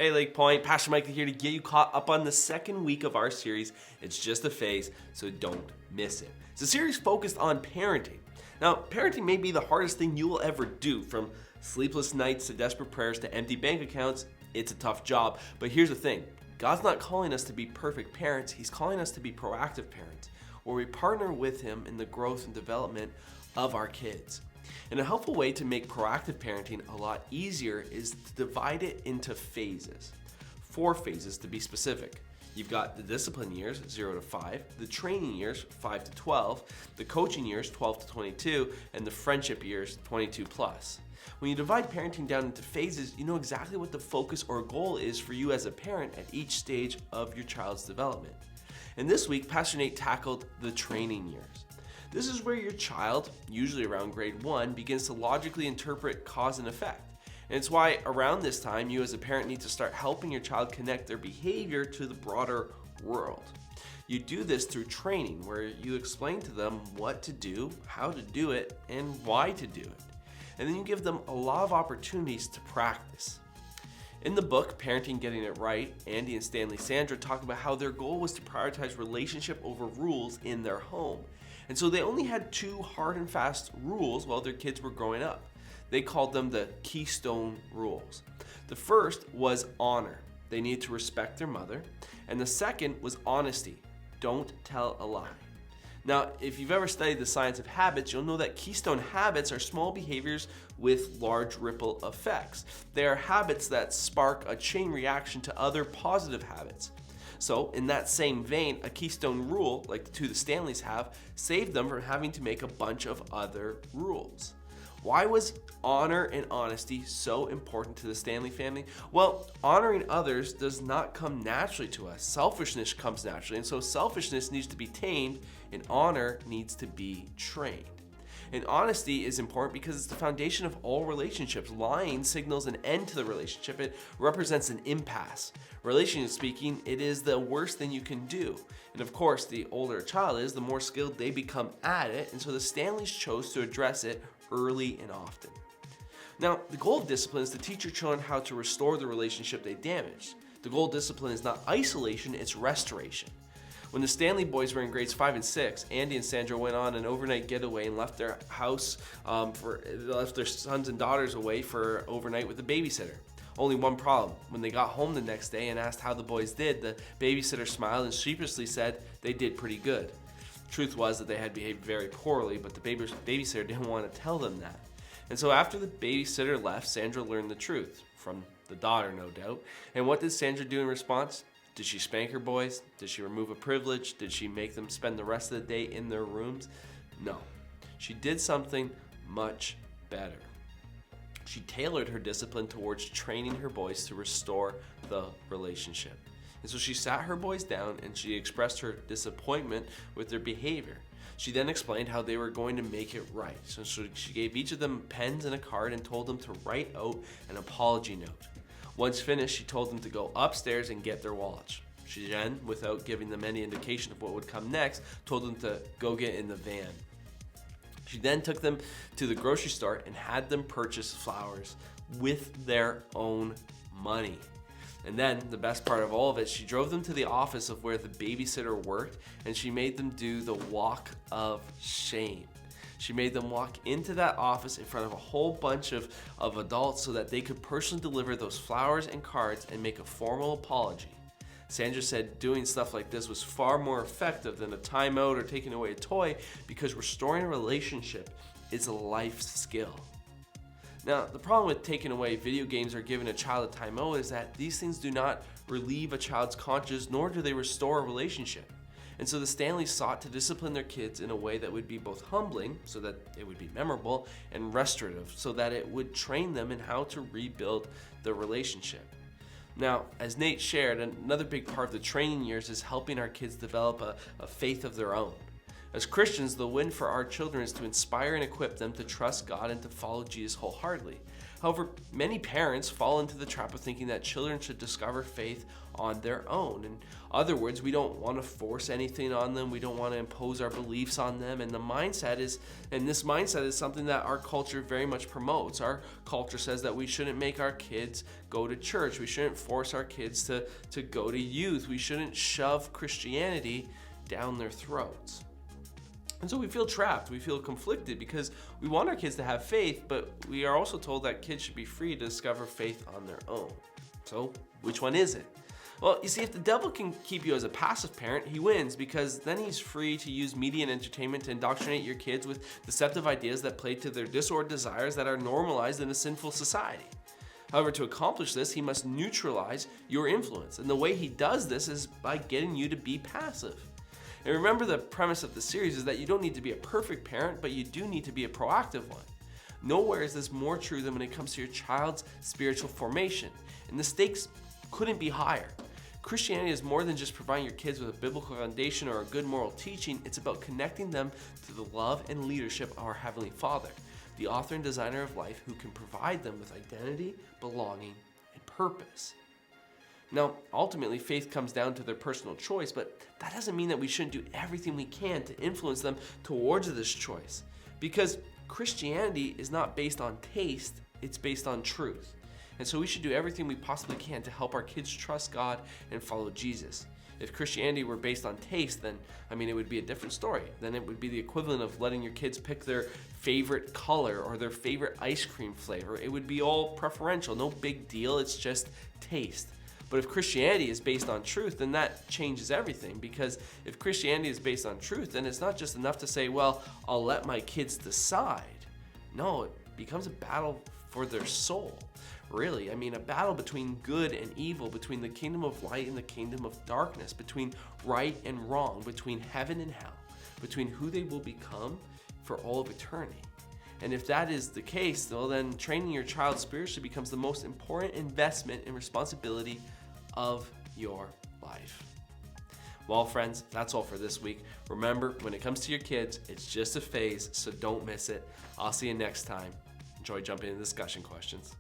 Hey Lake Point, Pastor Michael here to get you caught up on the second week of our series, It's Just a Phase, so don't miss it. It's a series focused on parenting. Now, parenting may be the hardest thing you will ever do. From sleepless nights to desperate prayers to empty bank accounts, it's a tough job. But here's the thing, God's not calling us to be perfect parents, He's calling us to be proactive parents, where we partner with Him in the growth and development of our kids. And a helpful way to make proactive parenting a lot easier is to divide it into phases. 4 phases to be specific. You've got the discipline years, 0 to 5, the training years, 5 to 12, the coaching years, 12 to 22, and the friendship years, 22 plus. When you divide parenting down into phases, you know exactly what the focus or goal is for you as a parent at each stage of your child's development. And this week, Pastor Nate tackled the training years. This is where your child, usually around grade 1, begins to logically interpret cause and effect. And it's why around this time, you as a parent need to start helping your child connect their behavior to the broader world. You do this through training, where you explain to them what to do, how to do it, and why to do it. And then you give them a lot of opportunities to practice. In the book, Parenting Getting It Right, Andy and Stanley Sandra talk about how their goal was to prioritize relationship over rules in their home. And so they only had 2 hard and fast rules while their kids were growing up. They called them the Keystone Rules. The first was honor. They needed to respect their mother. And the second was honesty. Don't tell a lie. Now, if you've ever studied the science of habits, you'll know that keystone habits are small behaviors with large ripple effects. They are habits that spark a chain reaction to other positive habits. So, in that same vein, a keystone rule, like the 2 the Stanleys have, saved them from having to make a bunch of other rules. Why was honor and honesty so important to the Stanley family? Well, honoring others does not come naturally to us. Selfishness comes naturally, and so selfishness needs to be tamed, and honor needs to be trained. And honesty is important because it's the foundation of all relationships. Lying signals an end to the relationship. It represents an impasse. Relationally speaking, it is the worst thing you can do. And of course, the older a child is, the more skilled they become at it. And so the Stanleys chose to address it early and often. Now, the goal of discipline is to teach your children how to restore the relationship they damaged. The goal of discipline is not isolation, it's restoration. When the Stanley boys were in grades 5 and 6, Andy and Sandra went on an overnight getaway and left their house, left their sons and daughters away for overnight with a babysitter. Only one problem. When they got home the next day and asked how the boys did, the babysitter smiled and sheepishly said they did pretty good. Truth was that they had behaved very poorly, but the babysitter didn't want to tell them that. And so after the babysitter left, Sandra learned the truth, from the daughter no doubt. And what did Sandra do in response? Did she spank her boys? Did she remove a privilege? Did she make them spend the rest of the day in their rooms? No. She did something much better. She tailored her discipline towards training her boys to restore the relationship. And so she sat her boys down and she expressed her disappointment with their behavior. She then explained how they were going to make it right. So she gave each of them pens and a card and told them to write out an apology note. Once finished, she told them to go upstairs and get their wallets. She then, without giving them any indication of what would come next, told them to go get in the van. She then took them to the grocery store and had them purchase flowers with their own money. And then, the best part of all of it, she drove them to the office of where the babysitter worked, and she made them do the walk of shame. She made them walk into that office in front of a whole bunch of adults so that they could personally deliver those flowers and cards and make a formal apology. Sandra said doing stuff like this was far more effective than a timeout or taking away a toy, because restoring a relationship is a life skill. Now, the problem with taking away video games or giving a child a timeout is that these things do not relieve a child's conscience, nor do they restore a relationship. And so the Stanleys sought to discipline their kids in a way that would be both humbling, so that it would be memorable, and restorative, so that it would train them in how to rebuild the relationship. Now, as Nate shared, another big part of the training years is helping our kids develop a faith of their own. As Christians, the win for our children is to inspire and equip them to trust God and to follow Jesus wholeheartedly. However, many parents fall into the trap of thinking that children should discover faith on their own. In other words, we don't want to force anything on them. We don't want to impose our beliefs on them. And this mindset is something that our culture very much promotes. Our culture says that we shouldn't make our kids go to church. We shouldn't force our kids to go to youth. We shouldn't shove Christianity down their throats. And so we feel trapped, we feel conflicted because we want our kids to have faith, but we are also told that kids should be free to discover faith on their own. So which one is it? Well, you see, if the devil can keep you as a passive parent, he wins because then he's free to use media and entertainment to indoctrinate your kids with deceptive ideas that play to their disordered desires that are normalized in a sinful society. However, to accomplish this, he must neutralize your influence. And the way he does this is by getting you to be passive. And remember, the premise of the series is that you don't need to be a perfect parent, but you do need to be a proactive one. Nowhere is this more true than when it comes to your child's spiritual formation, and the stakes couldn't be higher. Christianity is more than just providing your kids with a biblical foundation or a good moral teaching. It's about connecting them to the love and leadership of our Heavenly Father, the author and designer of life, who can provide them with identity, belonging, and purpose. Now, ultimately, faith comes down to their personal choice, but that doesn't mean that we shouldn't do everything we can to influence them towards this choice. Because Christianity is not based on taste, it's based on truth. And so we should do everything we possibly can to help our kids trust God and follow Jesus. If Christianity were based on taste, then, it would be a different story. Then it would be the equivalent of letting your kids pick their favorite color or their favorite ice cream flavor. It would be all preferential, no big deal, it's just taste. But if Christianity is based on truth, then that changes everything. Because if Christianity is based on truth, then it's not just enough to say, well, I'll let my kids decide. No, it becomes a battle for their soul. Really, a battle between good and evil, between the kingdom of light and the kingdom of darkness, between right and wrong, between heaven and hell, between who they will become for all of eternity. And if that is the case, well, then training your child spiritually becomes the most important investment and responsibility of your life. Well, friends, that's all for this week. Remember, when it comes to your kids, it's just a phase, so don't miss it. I'll see you next time. Enjoy jumping into discussion questions.